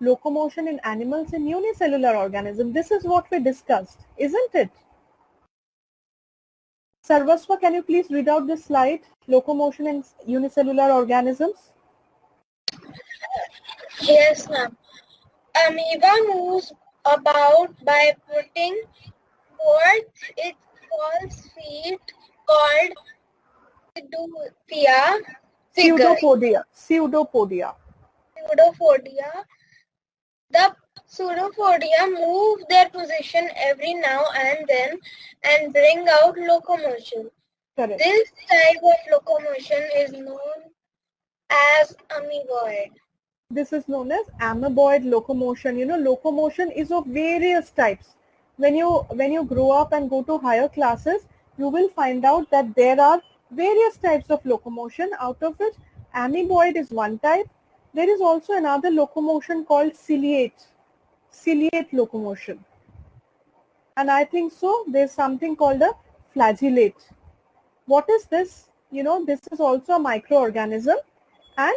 locomotion in animals and unicellular organisms. This is what we discussed, isn't it? Sarvasva, can you please read out this slide? Locomotion in unicellular organisms. Yes, ma'am. Amoeba moves about by putting forth its false feet called Pseudopodia. pseudopodia. The pseudopodia move their position every now and then and bring out locomotion. Correct. This type of locomotion is known as amoeboid. This is known as amoeboid locomotion. You know, locomotion is of various types. When you grow up and go to higher classes, you will find out that there are various types of locomotion. Out of which amoeboid is one type. There is also another locomotion called ciliate locomotion. And I think so there's something called a flagellate. What is this? You know, this is also a microorganism, and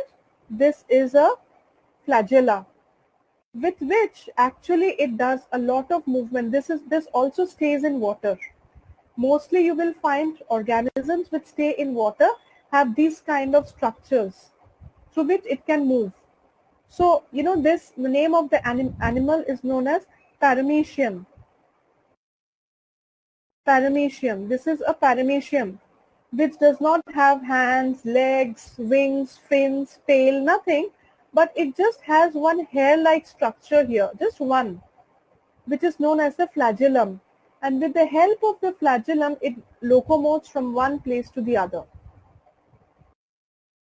this is a flagella with which actually it does a lot of movement. This also stays in water. Mostly you will find organisms which stay in water have these kind of structures through which it can move. So, you know, this the name of the animal is known as paramecium. Paramecium. This is a paramecium which does not have hands, legs, wings, fins, tail, nothing, but it just has one hair-like structure here, just one, which is known as the flagellum. And with the help of the flagellum, it locomotes from one place to the other.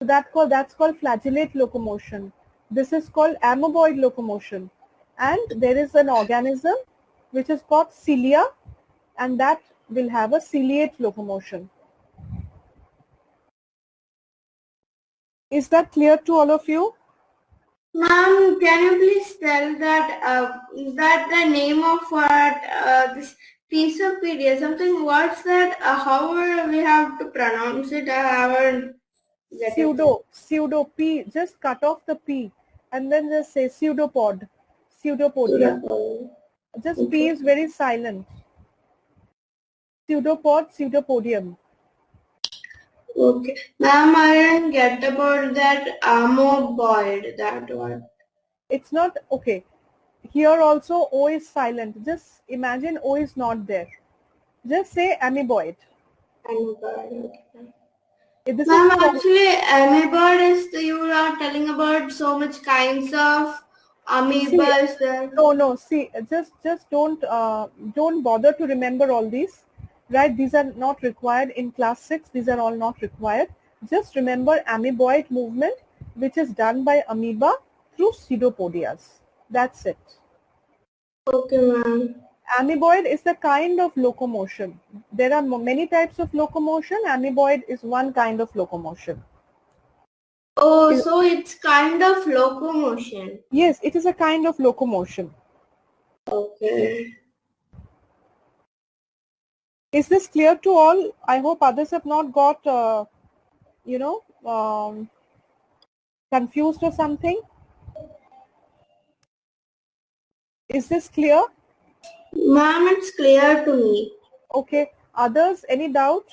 So that's called flagellate locomotion. This is called amoeboid locomotion. And there is an organism which is called cilia, and that will have a ciliate locomotion. Is that clear to all of you? Ma'am, can you please tell that the name of what this piece of PDF, something, what's that? How we have to pronounce it? I haven't get it. Pseudo P, just cut off the P and then just say pseudopod, pseudopodia. Just okay. P is very silent. Pseudopod, pseudopodium. Okay. Ma'am, I didn't get about that amoeboid, that one. It's not, okay. Here also O is silent. Just imagine O is not there. Just say amoeboid. Amoeboid, okay. Ma'am, actually, amoeboid is you are telling about so much kinds of amoebas there. No. See, just don't bother to remember all these. Right, these are not required in class 6. These are all not required. Just remember amoeboid movement, which is done by amoeba through pseudopodias. That's it. Okay, ma'am. Amoeboid is the kind of locomotion. There are many types of locomotion. Amoeboid is one kind of locomotion. Oh, so it's kind of locomotion. Yes, it is a kind of locomotion. Okay. Is this clear to all? I hope others have not got, confused or something. Is this clear? Ma'am, it's clear to me. Okay. Others, any doubt?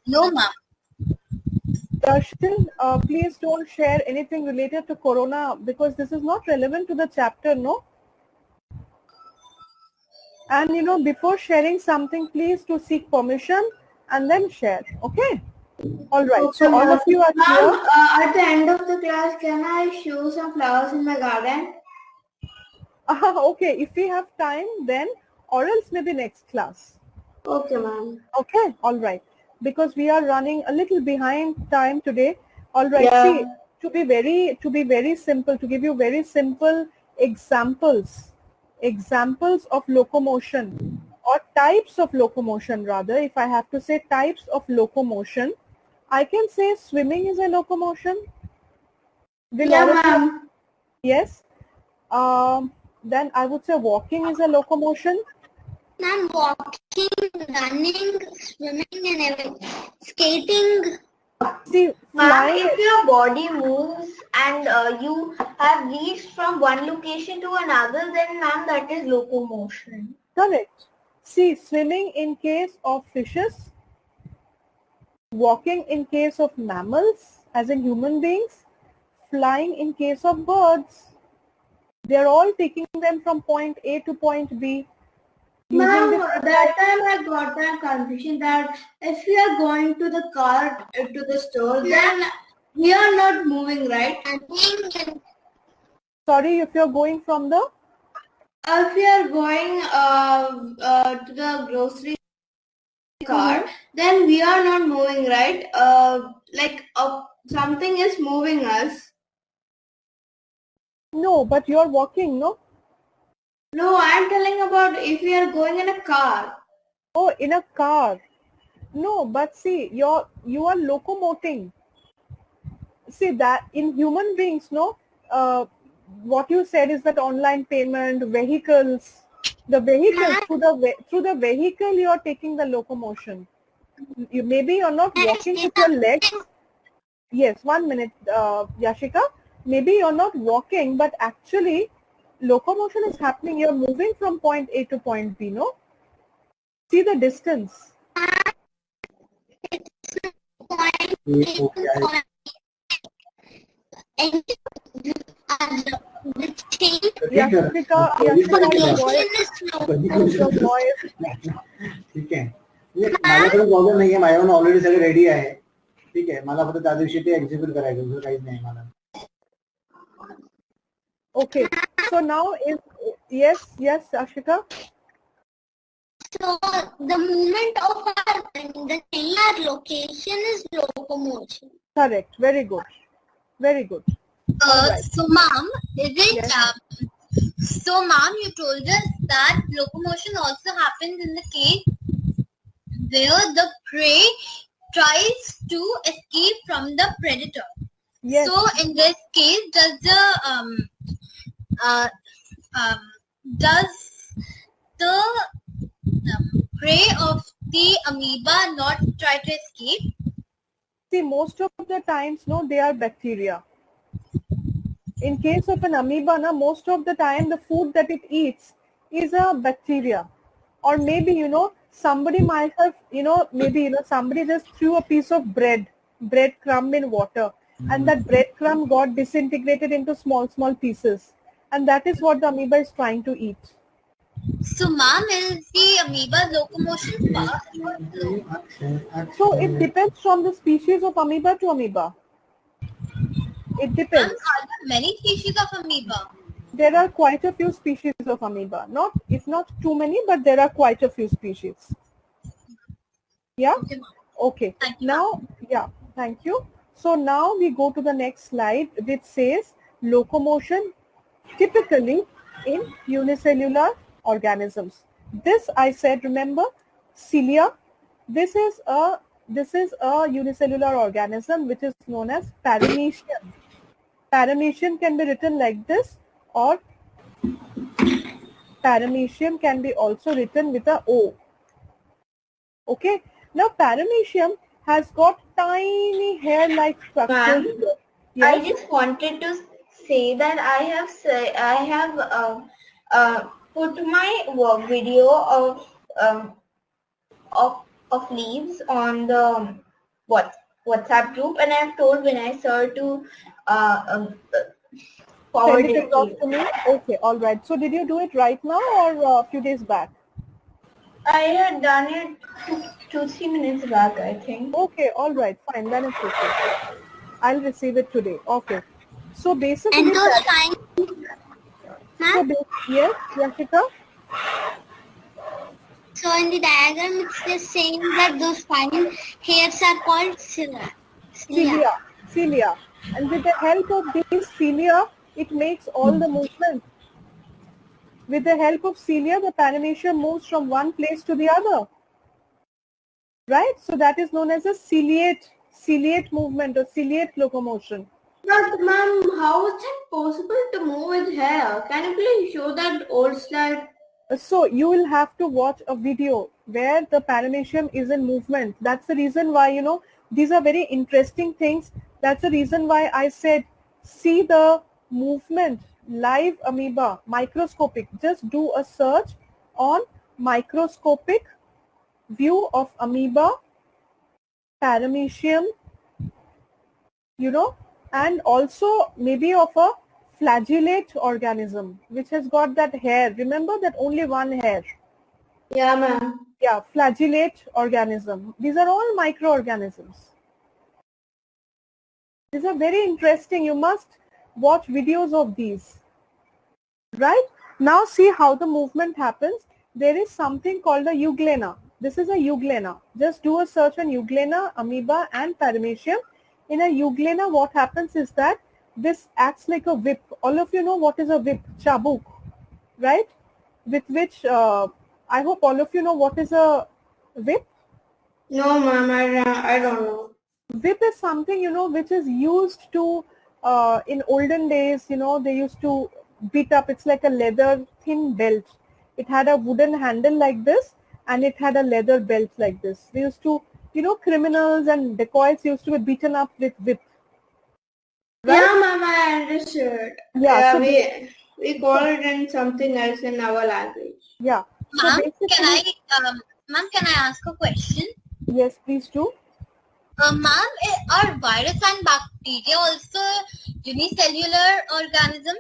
No, ma'am. Darshan, please don't share anything related to corona because this is not relevant to the chapter, no? And you know, before sharing something, please to seek permission and then share. Okay? All right. Okay, so all of you are here. At the end of the class, can I show some flowers in my garden? Okay. If we have time, then or else maybe next class. Okay, ma'am. Okay. All right. Because we are running a little behind time today. All right. Yeah. See, to be very simple, to give you very simple examples of locomotion or types of locomotion rather. If I have to say types of locomotion, I can say swimming is a locomotion. Yeah, ma'am. Yes. Then I would say walking is a locomotion. Ma'am, walking, running, swimming and skating. See, Ma'am, flying. if your body moves and you have reached from one location to another, then ma'am, that is locomotion. Correct. See, swimming in case of fishes, walking in case of mammals, as in human beings, flying in case of birds. They're all taking them from point A to point B. Using Ma'am, different that time I got that confusion that if we are going to the car to the store, then we are not moving, right? Sorry, if you're going from the If we are going to the grocery car, then we are not moving, right? Like something is moving us. no, but you're walking, no? No, I'm telling about if we are going in a car. Oh, in a car. No, but see, you are locomoting. See that in human beings, no. What you said is that online payment, vehicles, the vehicle through the vehicle you are taking the locomotion. Maybe you're not walking with your legs. Yes, 1 minute, Yashika. Maybe you're not walking, but actually locomotion is happening. You're moving from point A to point B, no? See the distance. Yashika, your voice. ठीक आहे माझ्याकडे problem नाहीये माझ्याकडून already सगळे ready आहे ठीक आहे मला फक्त त्या दिवशी ते एक्झिक्यूट करायचं दुसरं काहीच नाही मला Okay, so now is yes, Ashika. So the movement of the our location is locomotion. Correct. Very good. Very good. Right. So ma'am, is it Yes. so ma'am, you told us that locomotion also happens in the case where the prey tries to escape from the predator. Yes. So in this case, does the prey of the amoeba not try to escape? See, most of the times, no, they are bacteria. In case of an amoeba, na, most of the time the food that it eats is a bacteria. Or maybe, somebody might have, maybe, somebody just threw a piece of bread crumb in water. And that bread crumb got disintegrated into small, small pieces. And that is what the amoeba is trying to eat. So, ma'am, is the amoeba's locomotion fast or slow? So it depends from the species of amoeba to amoeba. It Ma'am, depends. are there many species of amoeba? There are quite a few species of amoeba. If not too many, but there are quite a few species. Yeah? Okay, ma'am. Okay. Thank you. Now, yeah, thank you. So now we go to the next slide, which says locomotion typically in unicellular organisms. This I said, remember, cilia. This is a unicellular organism which is known as paramecium. Paramecium can be written like this, or paramecium can be also written with a O. Okay. Now paramecium has got tiny hair-like structures. Yes? I just wanted to say that I have put my work video of leaves on the WhatsApp group, and I've told Vinay sir to forward Send it across to me. Okay, all right. So did you do it right now or a few days back? I had done it 2-3 minutes back, I think. Okay, all right, fine. Then it's okay. I'll receive it today. Okay. So basically, And those fine. Yes, Yashika. So in the diagram, it's just saying that those fine hairs are called cilia. Cilia. And with the help of these cilia, it makes all the movement. With the help of cilia, the paramecium moves from one place to the other. Right? So that is known as a ciliate movement or ciliate locomotion. But ma'am, how is it possible to move with hair? Can you please show that old slide? So you will have to watch a video where the paramecium is in movement. That's the reason why, These are very interesting things. That's the reason why I said, see the movement, live amoeba, microscopic. Just do a search on microscopic view of amoeba, paramecium, you know, and also maybe of a flagellate organism, which has got that hair. Remember that only one hair. Yeah, ma'am. Yeah, flagellate organism. These are all microorganisms. These are very interesting. You must watch videos of these. Right? Now see how the movement happens. There is something called a euglena. This is a euglena. Just do a search on euglena, amoeba and paramecium. In a euglena, what happens is that this acts like a whip. All of you know what is a whip, chabuk, right? With which, I hope all of you know what is a whip. No, ma'am, I don't know. Whip is something, you know, which is used to, in olden days, you know, they used to beat up. It's like a leather thin belt. It had a wooden handle like this and it had a leather belt like this. They used to, you know, criminals and dacoits used to be beaten up with whip. Right? Yeah, ma'am, I understood. Yeah, so we call it in something else in our language. yeah. So Ma'am, basically, can I ask a question? yes, please do. Ma'am, are virus and bacteria also unicellular organisms?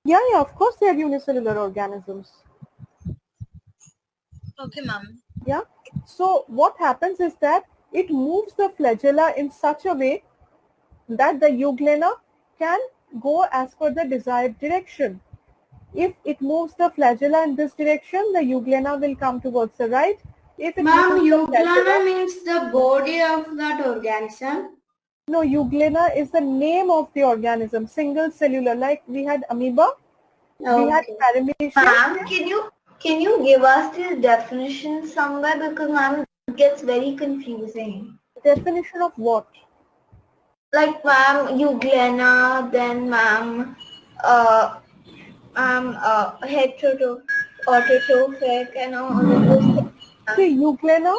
Yeah, of course they are unicellular organisms. Okay, ma'am. Yeah. So what happens is that it moves the flagella in such a way that the euglena can go as per the desired direction. If it moves the flagella in this direction, the euglena will come towards the right. If it Ma'am, moves the euglena flagella, means the body of that organism. no, euglena is the name of the organism, single cellular. Like we had amoeba, we had Okay. paramecium. Ma'am, can you give us the definition somewhere, because ma'am, it gets very confusing. Definition of what? Like ma'am, euglena, then ma'am, heterotrophic and all of those things. See, euglena,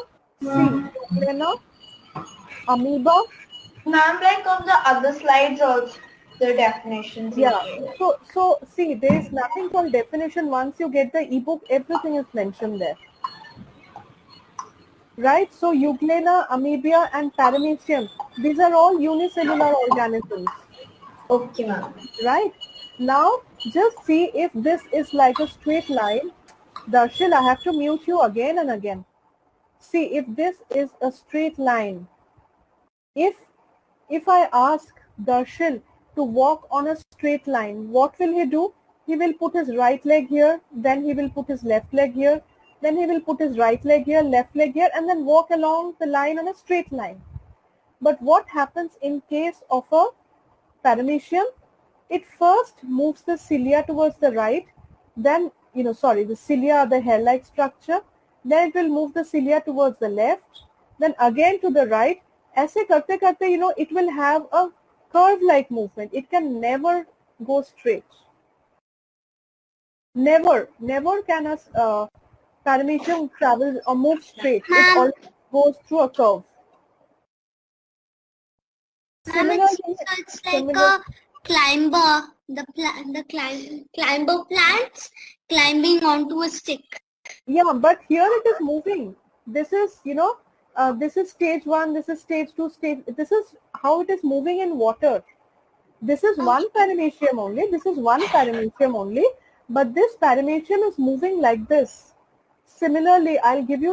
amoeba. Ma'am, like on the other slides also, the definitions. Yeah. So see, there is nothing called definition. Once you get the ebook, everything is mentioned there. Right? So euglena, amoeba and paramecium, these are all unicellular organisms. Okay, ma'am. Right? Now just see if this is like a straight line. Darshil, I have to mute you again and again. See if this is a straight line. If I ask Darshil to walk on a straight line, what will he do? He will put his right leg here, then he will put his left leg here, then he will put his right leg here, left leg here, and then walk along the line on a straight line. But what happens in case of a paramecium? It first moves the cilia towards the right, then, the cilia, the hair-like structure, then it will move the cilia towards the left, then again to the right. ऐसे करते करते, it will have a curve-like movement. It can never go straight. Never can a paramecium travel or move straight. It always goes through a curve. It's like a climber, climber plants climbing onto a stick. Yeah, but here it is moving. This is, this is stage 1, this is stage 2, this is how it is moving in water. This is one paramecium only, but this paramecium is moving like this. Similarly, I'll give you